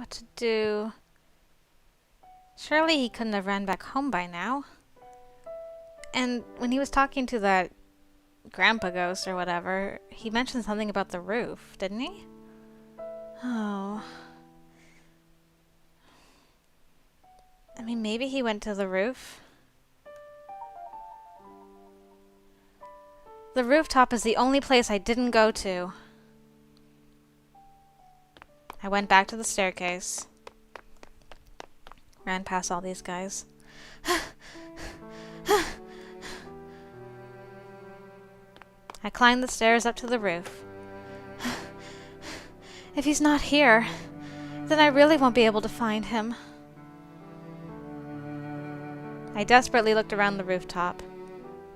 what to do. Surely he couldn't have ran back home by now. And when he was talking to that grandpa ghost or whatever, he mentioned something about the roof, didn't he? Oh. I mean, maybe he went to the roof. The rooftop is the only place I didn't go to. I went back to the staircase. Ran past all these guys. I climbed the stairs up to the roof. If he's not here, then I really won't be able to find him. I desperately looked around the rooftop.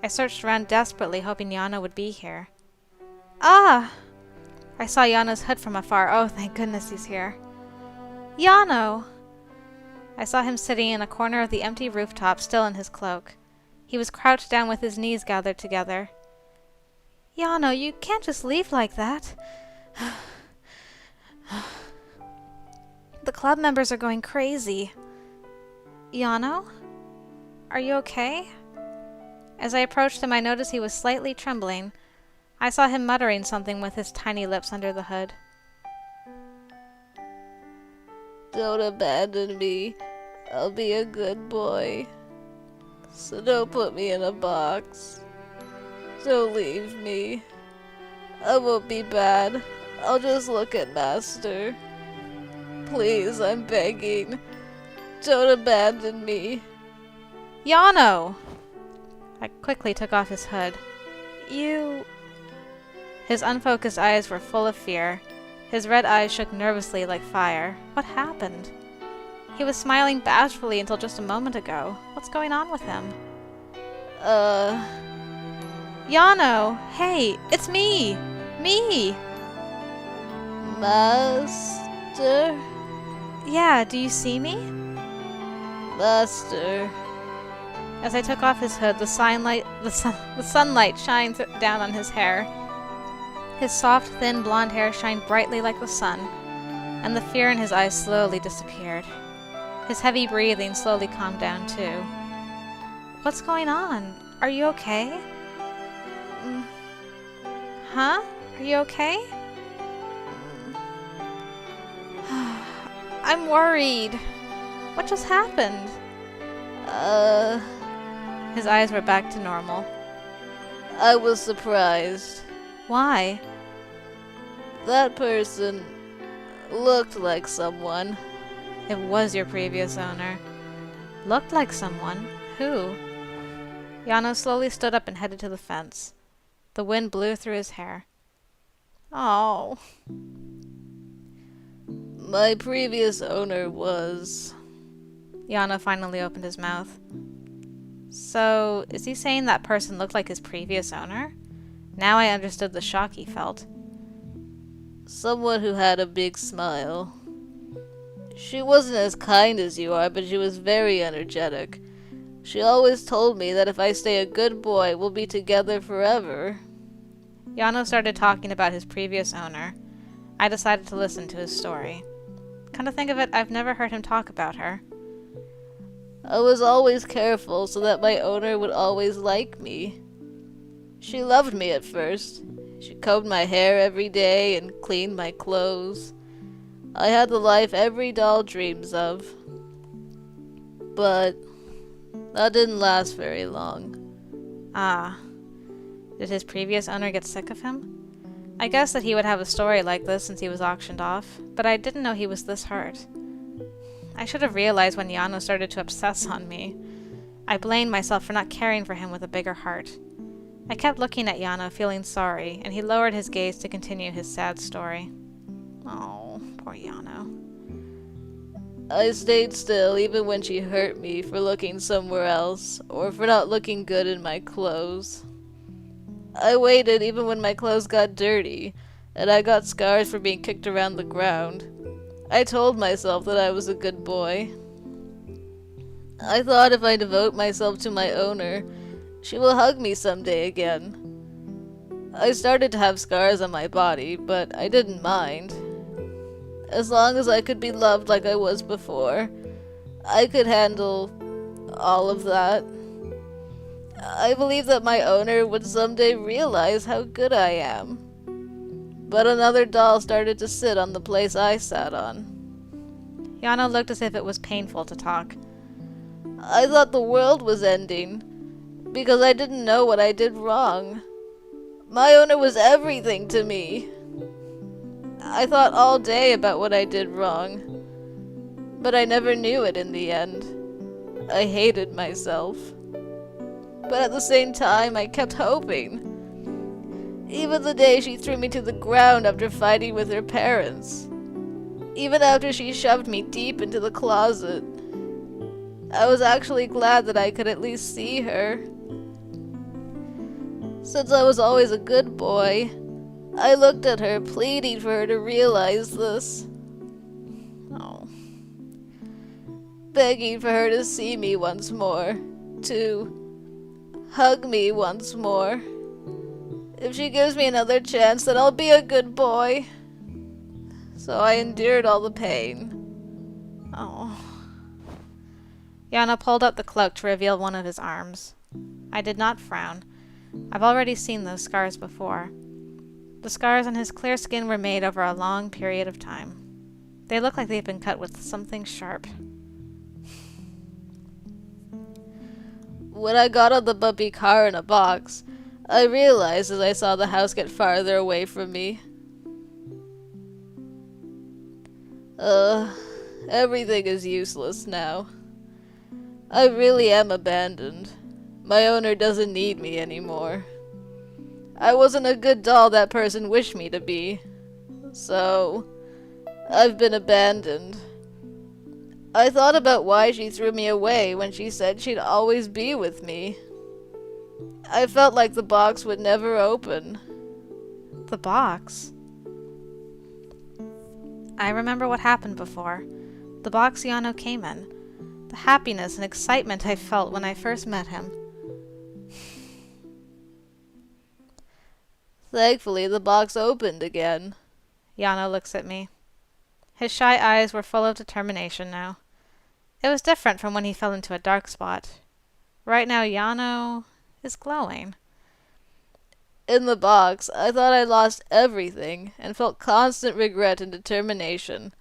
I searched around desperately, hoping Yeonho would be here. Ah! I saw Yeonho's hood from afar. Oh, thank goodness he's here. Yeonho! I saw him sitting in a corner of the empty rooftop, still in his cloak. He was crouched down with his knees gathered together. Yeonho, you can't just leave like that. The club members are going crazy. Yeonho? Are you okay? As I approached him, I noticed he was slightly trembling. I saw him muttering something with his tiny lips under the hood. Don't abandon me. I'll be a good boy. So don't put me in a box. Don't leave me. I won't be bad. I'll just look at Master. Please, I'm begging. Don't abandon me. Yeonho! I quickly took off his hood. You... His unfocused eyes were full of fear. His red eyes shook nervously like fire. What happened? He was smiling bashfully until just a moment ago. What's going on with him? Yeonho! Hey, it's me! Me! Master? Yeah, do you see me? Master. As I took off his hood, the sunlight shined down on his hair. His soft, thin blonde hair shined brightly like the sun, and the fear in his eyes slowly disappeared. His heavy breathing slowly calmed down, too. What's going on? Are you okay? Huh? Are you okay? I'm worried. What just happened? His eyes were back to normal. I was surprised. Why? That person looked like someone. It was your previous owner. Looked like someone? Who? Yeonho slowly stood up and headed to the fence. The wind blew through his hair. Oh. My previous owner was... Yeonho finally opened his mouth. So, is he saying that person looked like his previous owner? Now I understood the shock he felt. Someone who had a big smile. She wasn't as kind as you are, but she was very energetic. She always told me that if I stay a good boy, we'll be together forever. Yeonho started talking about his previous owner. I decided to listen to his story. Come to think of it, I've never heard him talk about her. I was always careful so that my owner would always like me. She loved me at first. She combed my hair every day and cleaned my clothes. I had the life every doll dreams of. But that didn't last very long. Ah. Did his previous owner get sick of him? I guessed that he would have a story like this since he was auctioned off, but I didn't know he was this hurt. I should have realized when Yeonho started to obsess on me. I blamed myself for not caring for him with a bigger heart. I kept looking at Yeonho, feeling sorry, and he lowered his gaze to continue his sad story. Oh, poor Yeonho. I stayed still even when she hurt me for looking somewhere else, or for not looking good in my clothes. I waited even when my clothes got dirty, and I got scars for being kicked around the ground. I told myself that I was a good boy. I thought if I devote myself to my owner, she will hug me someday again. I started to have scars on my body, but I didn't mind. As long as I could be loved like I was before, I could handle all of that. I believe that my owner would someday realize how good I am. But another doll started to sit on the place I sat on. Yeonho looked as if it was painful to talk. I thought the world was ending, because I didn't know what I did wrong. My owner was everything to me. I thought all day about what I did wrong, but I never knew it in the end. I hated myself. But at the same time, I kept hoping. Even the day she threw me to the ground after fighting with her parents. Even after she shoved me deep into the closet. I was actually glad that I could at least see her. Since I was always a good boy, I looked at her, pleading for her to realize this. Oh. Begging for her to see me once more, to hug me once more. If she gives me another chance, then I'll be a good boy. So I endured all the pain. Oh. Yeonho pulled up the cloak to reveal one of his arms. I did not frown. I've already seen those scars before. The scars on his clear skin were made over a long period of time. They look like they've been cut with something sharp. When I got on the bumpy car in a box, I realized as I saw the house get farther away from me. Everything is useless now. I really am abandoned. My owner doesn't need me anymore. I wasn't a good doll that person wished me to be. So, I've been abandoned. I thought about why she threw me away when she said she'd always be with me. I felt like the box would never open. The box? I remember what happened before. The box Yeonho came in. The happiness and excitement I felt when I first met him. Thankfully, the box opened again. Yeonho looks at me. His shy eyes were full of determination now. It was different from when he fell into a dark spot. Right now, Yeonho is glowing. In the box, I thought I lost everything and felt constant regret and determination.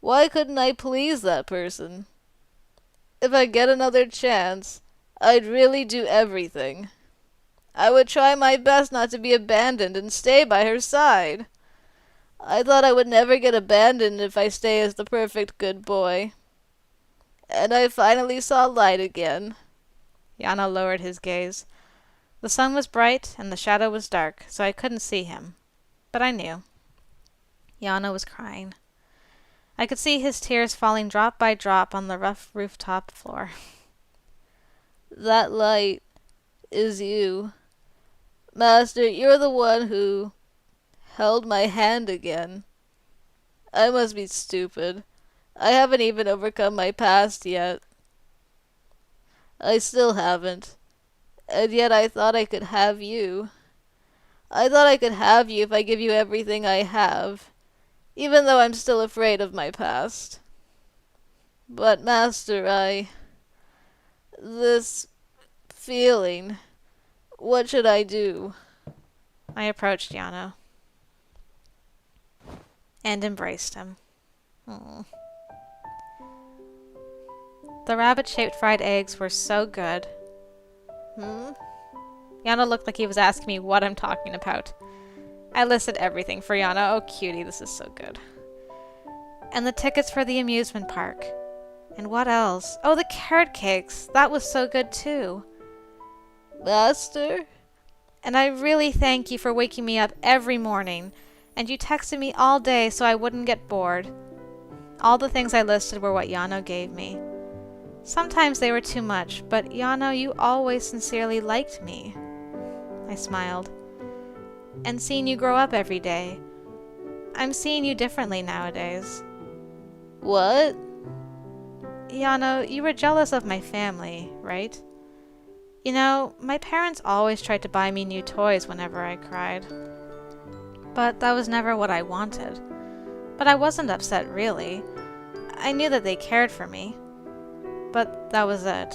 Why couldn't I please that person? If I get another chance, I'd really do everything. I would try my best not to be abandoned and stay by her side. I thought I would never get abandoned if I stay as the perfect good boy. And I finally saw light again. Yeonho lowered his gaze. The sun was bright and the shadow was dark, so I couldn't see him. But I knew. Yeonho was crying. I could see his tears falling drop by drop on the rough rooftop floor. That light is you. Master, you're the one who held my hand again. I must be stupid. I haven't even overcome my past yet. I still haven't. And yet I thought I could have you. I thought I could have you if I give you everything I have, even though I'm still afraid of my past. But, Master, this feeling, what should I do? I approached Yeonho and embraced him. Aww. The rabbit-shaped fried eggs were so good. Yeonho looked like he was asking me what I'm talking about. I listed everything for Yeonho. Oh, cutie, this is so good. And the tickets for the amusement park. And what else? Oh, the carrot cakes. That was so good, too. Master? And I really thank you for waking me up every morning. And you texted me all day so I wouldn't get bored. All the things I listed were what Yeonho gave me. Sometimes they were too much, but Yeonho, you always sincerely liked me. I smiled. And seeing you grow up every day. I'm seeing you differently nowadays. What? Yeonho, you were jealous of my family, right? You know, my parents always tried to buy me new toys whenever I cried. But that was never what I wanted. But I wasn't upset, really. I knew that they cared for me. But that was it.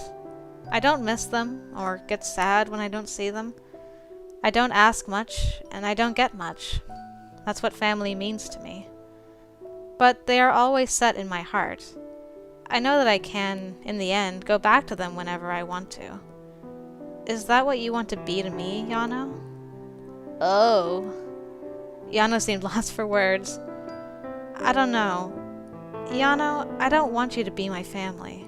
I don't miss them, or get sad when I don't see them. I don't ask much, and I don't get much. That's what family means to me. But they are always set in my heart. I know that I can, in the end, go back to them whenever I want to. Is that what you want to be to me, Yeonho? Oh. Yeonho seemed lost for words. I don't know. Yeonho, I don't want you to be my family.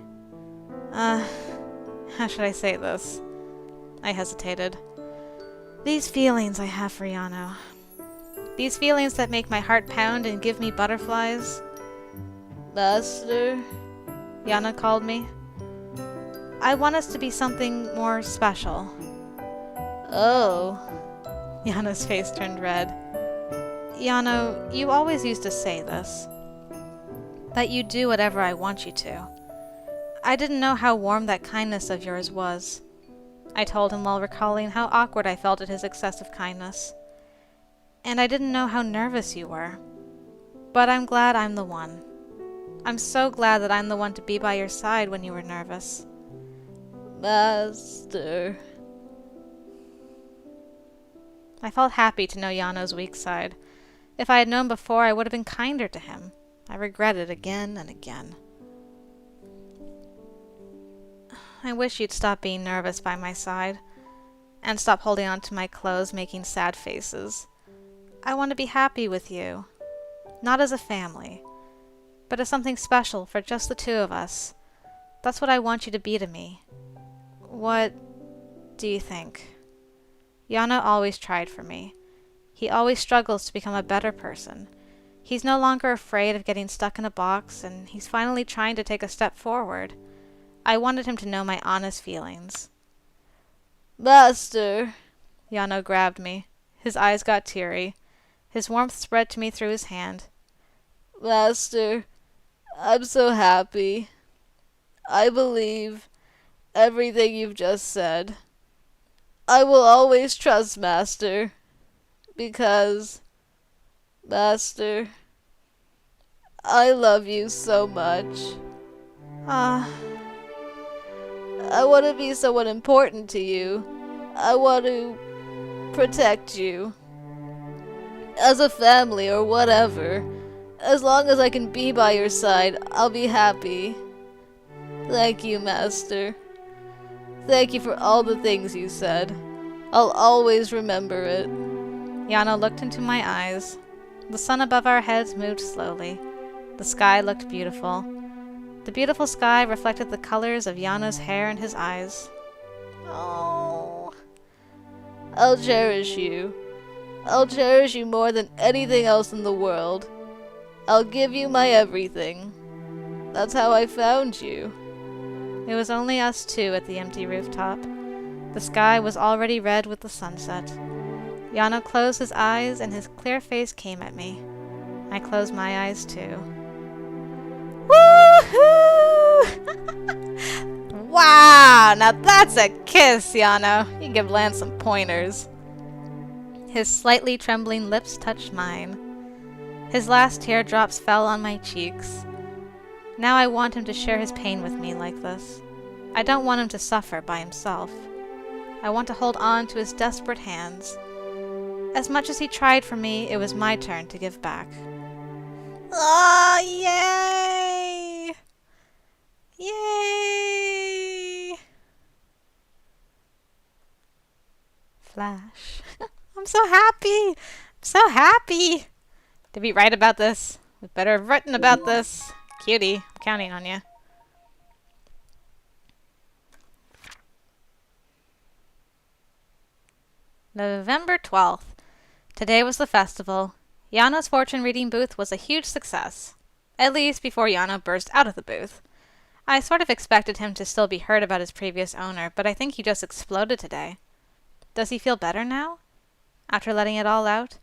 How should I say this? I hesitated. These feelings I have for Yeonho. These feelings that make my heart pound and give me butterflies. Master? Yeonho called me. I want us to be something more special. Oh. Yeonho's face turned red. Yeonho, you always used to say this. That you do whatever I want you to. I didn't know how warm that kindness of yours was. I told him while recalling how awkward I felt at his excessive kindness. And I didn't know how nervous you were. But I'm glad I'm the one. I'm so glad that I'm the one to be by your side when you were nervous. Master. I felt happy to know Yeonho's weak side. If I had known before, I would have been kinder to him. I regretted again and again. I wish you'd stop being nervous by my side, and stop holding on to my clothes, making sad faces. I want to be happy with you, not as a family, but as something special for just the two of us. That's what I want you to be to me. What do you think? Yeonho always tried for me. He always struggles to become a better person. He's no longer afraid of getting stuck in a box, and he's finally trying to take a step forward. I wanted him to know my honest feelings. Master. Yeonho grabbed me. His eyes got teary. His warmth spread to me through his hand. Master, I'm so happy. I believe everything you've just said. I will always trust Master, because, Master, I love you so much. I want to be someone important to you. I want to protect you. As a family or whatever. As long as I can be by your side, I'll be happy. Thank you, Master. Thank you for all the things you said. I'll always remember it. Yeonho looked into my eyes. The sun above our heads moved slowly. The sky looked beautiful. The beautiful sky reflected the colors of Yeonho's hair and his eyes. Oh. I'll cherish you. I'll cherish you more than anything else in the world. I'll give you my everything. That's how I found you. It was only us two at the empty rooftop. The sky was already red with the sunset. Yeonho closed his eyes and his clear face came at me. I closed my eyes too. Woohoo! Wow, now that's a kiss, Yeonho. You can give Lance some pointers. His slightly trembling lips touched mine. His last teardrops fell on my cheeks. Now I want him to share his pain with me like this. I don't want him to suffer by himself. I want to hold on to his desperate hands. As much as he tried for me, it was my turn to give back. Oh, yay! Yay! Flash. I'm so happy! I'm so happy! Did we write about this? We better have written about this. Cutie, I'm counting on you. November 12th. Today was the festival. Yeonho's fortune reading booth was a huge success. At least before Yeonho burst out of the booth. I sort of expected him to still be hurt about his previous owner, but I think he just exploded today. Does he feel better now? After letting it all out?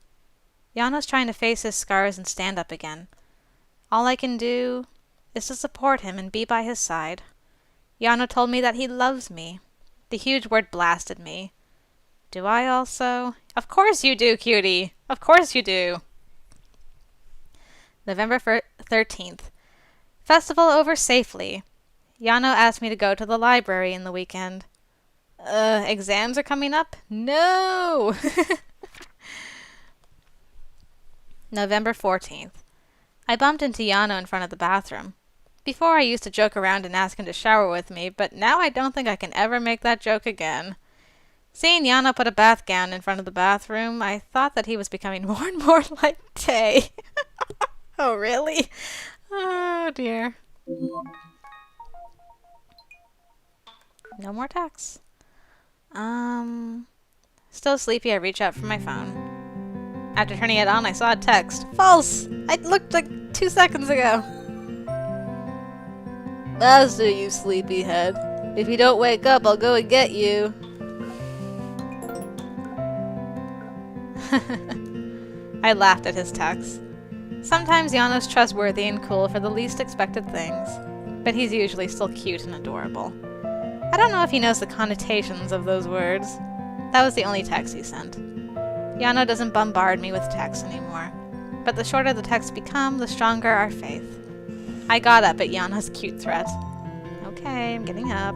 Yeonho's trying to face his scars and stand up again. All I can do is to support him and be by his side. Yeonho told me that he loves me. The huge word blasted me. Do I also? Of course you do, cutie! Of course you do! November 13th. Festival over safely. Yeonho asked me to go to the library in the weekend. Exams are coming up? No! November 14th. I bumped into Yeonho in front of the bathroom. Before I used to joke around and ask him to shower with me, but now I don't think I can ever make that joke again. Seeing Yeonho put a bath gown in front of the bathroom, I thought that he was becoming more and more like Tay. Oh, really? Oh, dear. No more texts. Still sleepy, I reach out for my phone. After turning it on, I saw a text. False! I looked like 2 seconds ago. Master, you sleepyhead. If you don't wake up, I'll go and get you. I laughed at his text. Sometimes Yeonho's trustworthy and cool for the least expected things, but he's usually still cute and adorable. I don't know if he knows the connotations of those words. That was the only text he sent. Yeonho doesn't bombard me with texts anymore, but the shorter the texts become, the stronger our faith. I got up at Yeonho's cute threat. Okay, I'm getting up.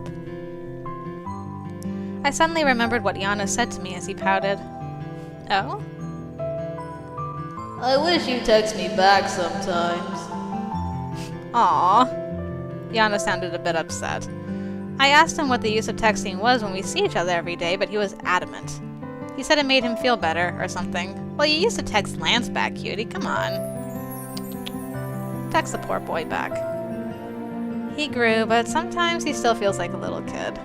I suddenly remembered what Yeonho said to me as he pouted. Oh? I wish you'd text me back sometimes. Aww. Yeonho sounded a bit upset. I asked him what the use of texting was when we see each other every day, but he was adamant. He said it made him feel better, or something. Well, you used to text Lance back, cutie. Come on. Text the poor boy back. He grew, but sometimes he still feels like a little kid.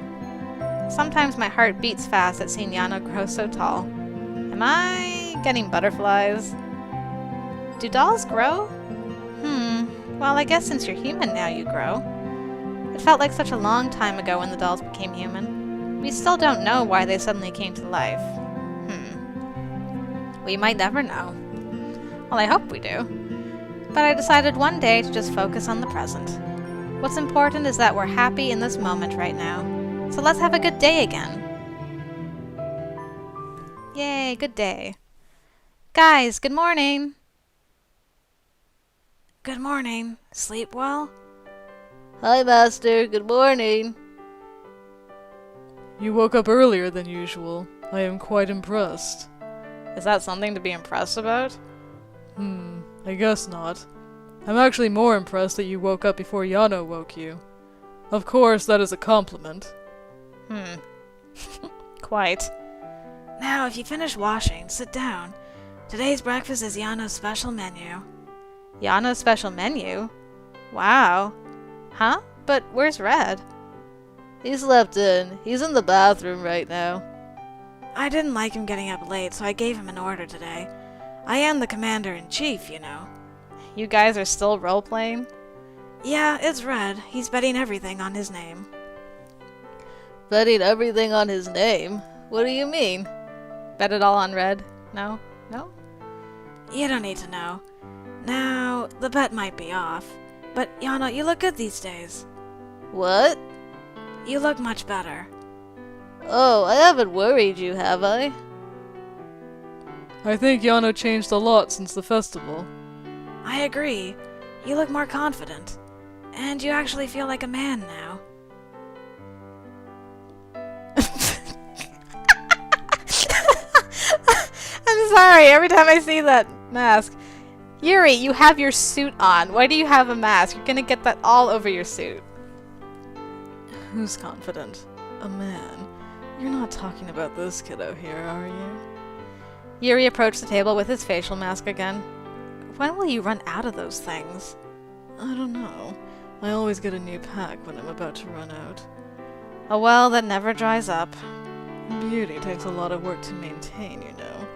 Sometimes my heart beats fast at seeing Yeonho grow so tall. Am I getting butterflies? Do dolls grow? Well, I guess since you're human now, you grow. It felt like such a long time ago when the dolls became human. We still don't know why they suddenly came to life. We might never know. Well, I hope we do. But I decided one day to just focus on the present. What's important is that we're happy in this moment right now. So let's have a good day again. Yay, good day. Guys, good morning. Good morning. Sleep well? Hi, Master. Good morning. You woke up earlier than usual. I am quite impressed. Is that something to be impressed about? I guess not. I'm actually more impressed that you woke up before Yeonho woke you. Of course, that is a compliment. Quite. Now, if you finish washing, sit down. Today's breakfast is Yeonho's special menu. Yeonho's special menu? Wow. Huh? But where's Red? He slept in. He's in the bathroom right now. I didn't like him getting up late, so I gave him an order today. I am the commander-in-chief, you know. You guys are still role-playing? Yeah, it's Red. He's betting everything on his name. Betting everything on his name? What do you mean? Bet it all on Red? No? No? You don't need to know. Now, the bet might be off. But, Yeonho, you look good these days. What? You look much better. Oh, I haven't worried you, have I? I think Yeonho changed a lot since the festival. I agree. You look more confident. And you actually feel like a man now. I'm sorry, every time I see that mask. Yuri, you have your suit on. Why do you have a mask? You're gonna get that all over your suit. Who's confident? A man. You're not talking about this kiddo here, are you? Yuri approached the table with his facial mask again. When will you run out of those things? I don't know. I always get a new pack when I'm about to run out. A well that never dries up. Beauty takes a lot of work to maintain, you know.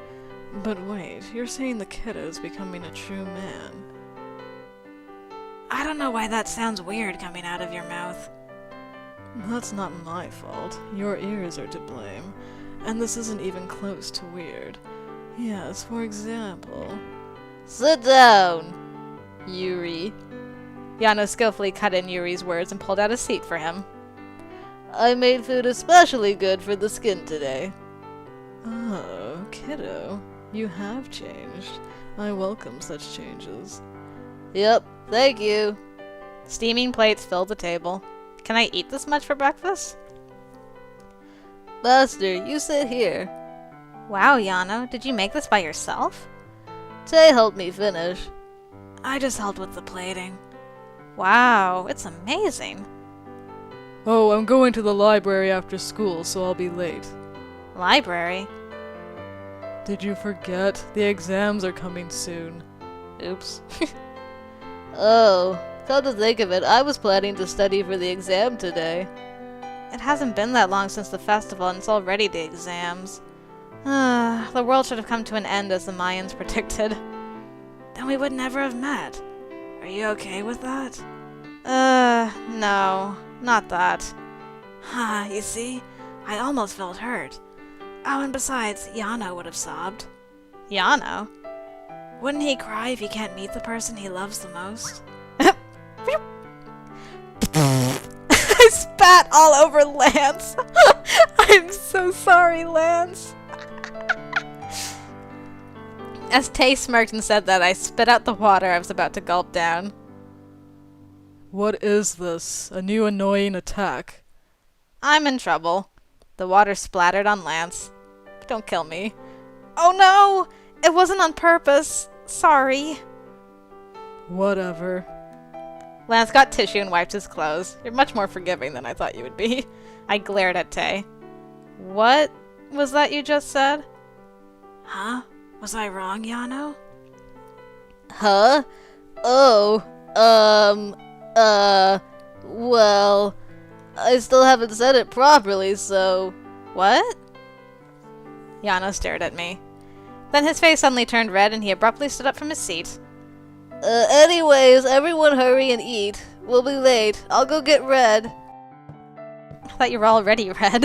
But wait, you're saying the kiddo's becoming a true man. I don't know why that sounds weird coming out of your mouth. That's not my fault. Your ears are to blame. And this isn't even close to weird. Yes, for example... Sit down, Yuri. Yeonho skillfully cut in Yuri's words and pulled out a seat for him. I made food especially good for the skin today. Oh, kiddo. You have changed. I welcome such changes. Yep, thank you. Steaming plates filled the table. Can I eat this much for breakfast? Master, you sit here. Wow, Yeonho, did you make this by yourself? Tay helped me finish. I just helped with the plating. Wow, it's amazing. Oh, I'm going to the library after school, so I'll be late. Library? Did you forget? The exams are coming soon. Oops. Oh, come to think of it, I was planning to study for the exam today. It hasn't been that long since the festival and it's already the exams. The world should have come to an end as the Mayans predicted. Then we would never have met. Are you okay with that? No, not that. You see? I almost felt hurt. Oh, and besides, Yeonho would have sobbed. Yeonho? Wouldn't he cry if he can't meet the person he loves the most? I spat all over Lance! I'm so sorry, Lance! As Tay smirked and said that, I spit out the water I was about to gulp down. What is this? A new annoying attack? I'm in trouble. The water splattered on Lance. Don't kill me. Oh no! It wasn't on purpose. Sorry. Whatever. Lance got tissue and wiped his clothes. You're much more forgiving than I thought you would be. I glared at Tay. What was that you just said? Huh? Was I wrong, Yeonho? Huh? Oh, well, I still haven't said it properly, so... What? Yeonho stared at me. Then his face suddenly turned red and he abruptly stood up from his seat. Anyways, everyone hurry and eat. We'll be late. I'll go get Red. I thought you were already red.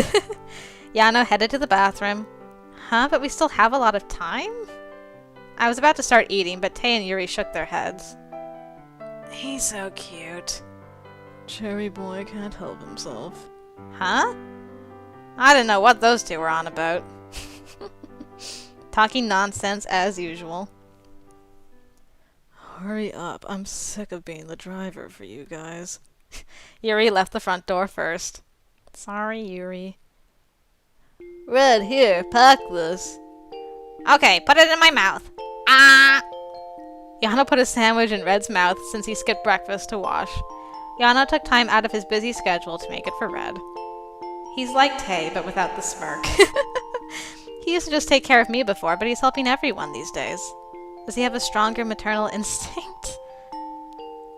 Yeonho headed to the bathroom. Huh? But we still have a lot of time? I was about to start eating, but Tay and Yuri shook their heads. He's so cute. Cherry boy can't help himself. Huh? I didn't know what those two were on about. Talking nonsense as usual. Hurry up. I'm sick of being the driver for you guys. Yuri left the front door first. Sorry, Yuri. Red, here, pack this. Okay, put it in my mouth. Ah! Yeonho put a sandwich in Red's mouth since he skipped breakfast to wash. Yeonho took time out of his busy schedule to make it for Red. He's like Tay, but without the smirk. He used to just take care of me before, but he's helping everyone these days. Does he have a stronger maternal instinct?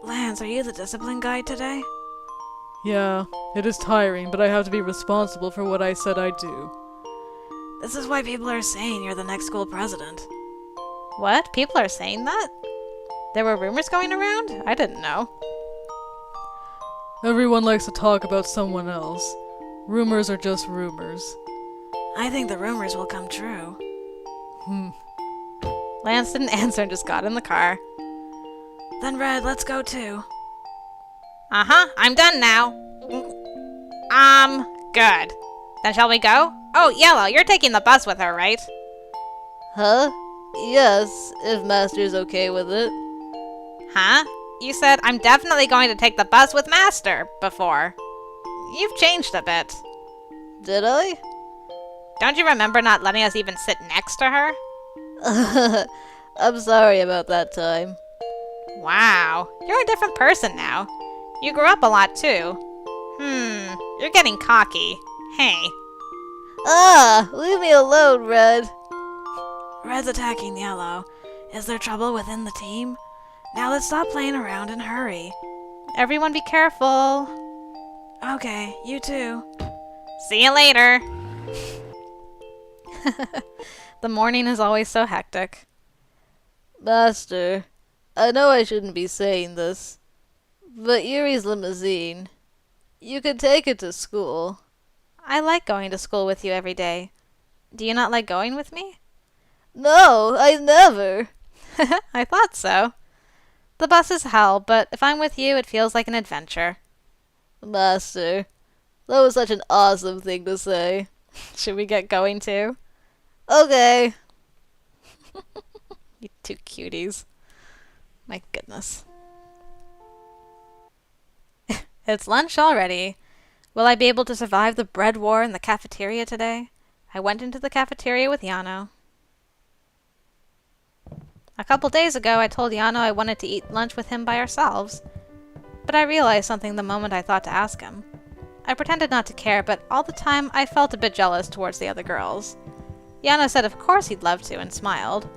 Lance, are you the discipline guy today? Yeah, it is tiring, but I have to be responsible for what I said I'd do. This is why people are saying you're the next school president. What? People are saying that? There were rumors going around? I didn't know. Everyone likes to talk about someone else. Rumors are just rumors. I think the rumors will come true. Lance didn't answer and just got in the car. Then Red, let's go too. Uh-huh, I'm done now. Good. Then shall we go? Oh, Yellow, you're taking the bus with her, right? Huh? Yes, if Master's okay with it. Huh? You said I'm definitely going to take the bus with Master before. You've changed a bit. Did I? Don't you remember not letting us even sit next to her? I'm sorry about that time. Wow, you're a different person now. You grew up a lot too. You're getting cocky. Hey. Leave me alone, Red. Red's attacking Yellow. Is there trouble within the team? Now let's stop playing around and hurry. Everyone be careful. Okay, you too. See you later. The morning is always so hectic. Master, I know I shouldn't be saying this, but Yuri's limousine, you could take it to school. I like going to school with you every day. Do you not like going with me? No, I never. I thought so. The bus is hell, but if I'm with you, it feels like an adventure. Master, that was such an awesome thing to say. Should we get going too? Okay. You two cuties. My goodness. It's lunch already. Will I be able to survive the bread war in the cafeteria today? I went into the cafeteria with Yeonho. A couple days ago, I told Yeonho I wanted to eat lunch with him by ourselves. But I realized something the moment I thought to ask him. I pretended not to care, but all the time I felt a bit jealous towards the other girls. Yeonho said of course he'd love to and smiled.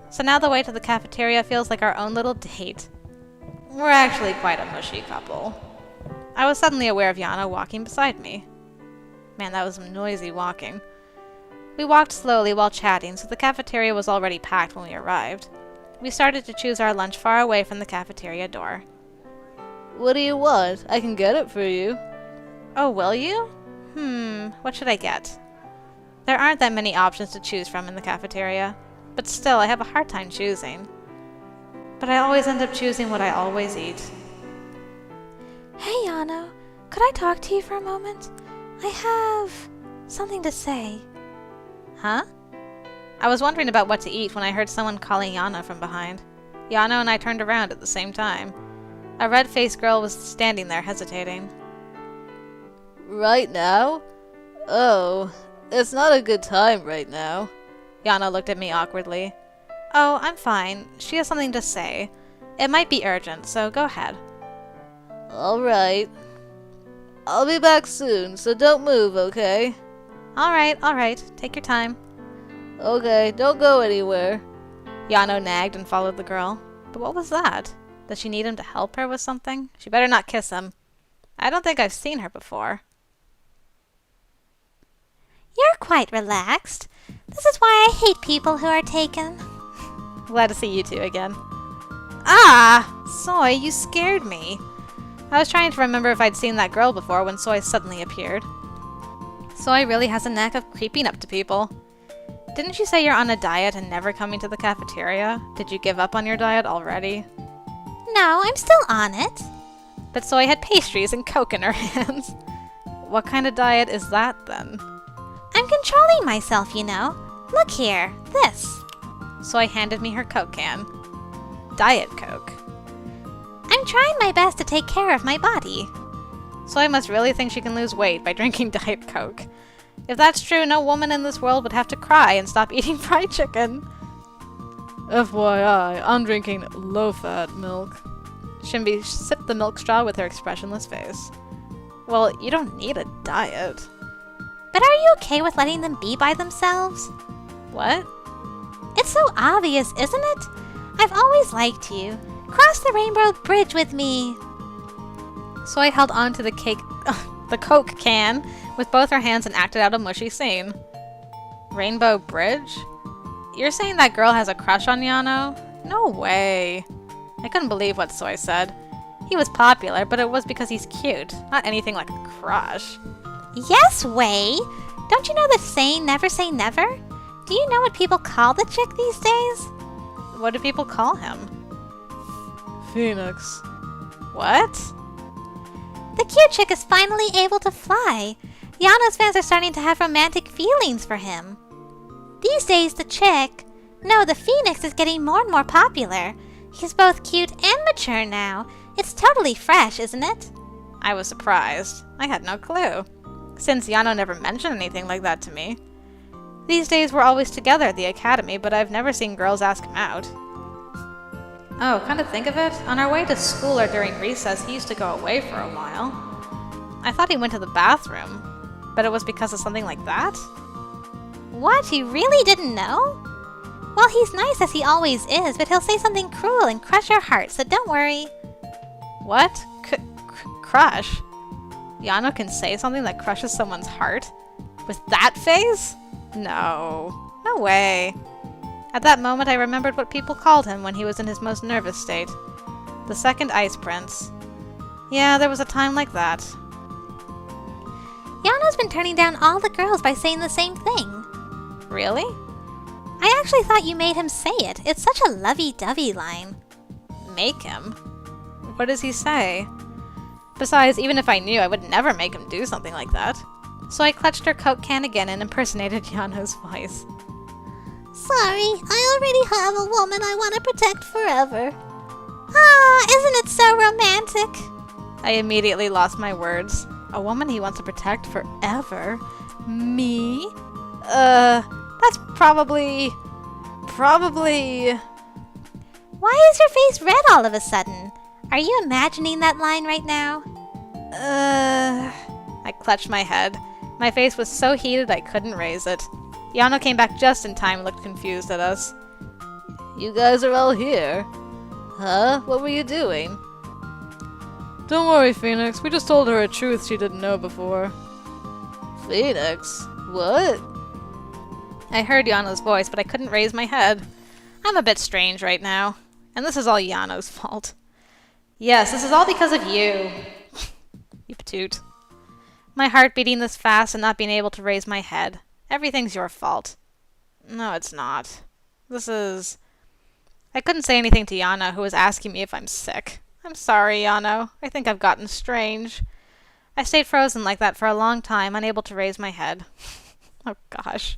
So now the way to the cafeteria feels like our own little date. We're actually quite a mushy couple. I was suddenly aware of Yeonho walking beside me. Man, that was some noisy walking. We walked slowly while chatting, so the cafeteria was already packed when we arrived. We started to choose our lunch far away from the cafeteria door. What do you want? I can get it for you. Oh, will you? What should I get? There aren't that many options to choose from in the cafeteria, but still I have a hard time choosing. But I always end up choosing what I always eat. Hey, Yeonho, could I talk to you for a moment? I have something to say. Huh? I was wondering about what to eat when I heard someone calling Yeonho from behind. Yeonho and I turned around at the same time. A red-faced girl was standing there hesitating. Right now? Oh, it's not a good time right now. Yeonho looked at me awkwardly. Oh, I'm fine. She has something to say. It might be urgent, so go ahead. Alright. I'll be back soon, so don't move, okay? Alright. Take your time. Okay, don't go anywhere. Yeonho nagged and followed the girl. But what was that? Does she need him to help her with something? She better not kiss him. I don't think I've seen her before. You're quite relaxed. This is why I hate people who are taken. Glad to see you two again. Ah! Soy, you scared me. I was trying to remember if I'd seen that girl before when Soy suddenly appeared. Soy really has a knack of creeping up to people. Didn't you say you're on a diet and never coming to the cafeteria? Did you give up on your diet already? No, I'm still on it. But Soy had pastries and Coke in her hands. What kind of diet is that then? I'm controlling myself, you know. Look here, this. Soy handed me her Coke can. Diet Coke. I'm trying my best to take care of my body. Soy must really think she can lose weight by drinking Diet Coke. If that's true, no woman in this world would have to cry and stop eating fried chicken. FYI, I'm drinking low-fat milk. Shinbi sipped the milk straw with her expressionless face. Well, you don't need a diet. But are you okay with letting them be by themselves? What? It's so obvious, isn't it? I've always liked you. Cross the rainbow bridge with me. Soy held on to the Coke can with both her hands and acted out a mushy scene. Rainbow Bridge? You're saying that girl has a crush on Yeonho? No way. I couldn't believe what Soy said. He was popular, but it was because he's cute, not anything like a crush. Yes, Wei. Don't you know the saying, never say never? Do you know what people call the chick these days? What do people call him? Phoenix. What? The cute chick is finally able to fly. Yeonho's fans are starting to have romantic feelings for him. These days, the Phoenix is getting more and more popular. He's both cute and mature now. It's totally fresh, isn't it? I was surprised. I had no clue, since Yeonho never mentioned anything like that to me. These days we're always together at the academy, but I've never seen girls ask him out. Oh, come to think of it, on our way to school or during recess, he used to go away for a while. I thought he went to the bathroom, but it was because of something like that? What? You really didn't know? Well, he's nice as he always is, but he'll say something cruel and crush your heart, so don't worry. What? Crush? Yeonho can say something that crushes someone's heart? With that face? No. No way. At that moment, I remembered what people called him when he was in his most nervous state. The second Ice Prince. Yeah, there was a time like that. Yeonho's been turning down all the girls by saying the same thing. Really? I actually thought you made him say it. It's such a lovey-dovey line. Make him? What does he say? Besides, even if I knew, I would never make him do something like that. So I clutched her Coke can again and impersonated Yeonho's voice. Sorry, I already have a woman I want to protect forever. Ah, isn't it so romantic? I immediately lost my words. A woman he wants to protect forever? Me? That's probably... Why is your face red all of a sudden? Are you imagining that line right now? I clutched my head. My face was so heated I couldn't raise it. Yeonho came back just in time and looked confused at us. You guys are all here. Huh? What were you doing? Don't worry, Phoenix. We just told her a truth she didn't know before. Phoenix? What? I heard Yeonho's voice, but I couldn't raise my head. I'm a bit strange right now. And this is all Yeonho's fault. Yes, this is all because of you. You patoot. My heart beating this fast and not being able to raise my head. Everything's your fault. No, it's not. This is... I couldn't say anything to Yeonho, who was asking me if I'm sick. I'm sorry, Yeonho. I think I've gotten strange. I stayed frozen like that for a long time, unable to raise my head. Oh, gosh.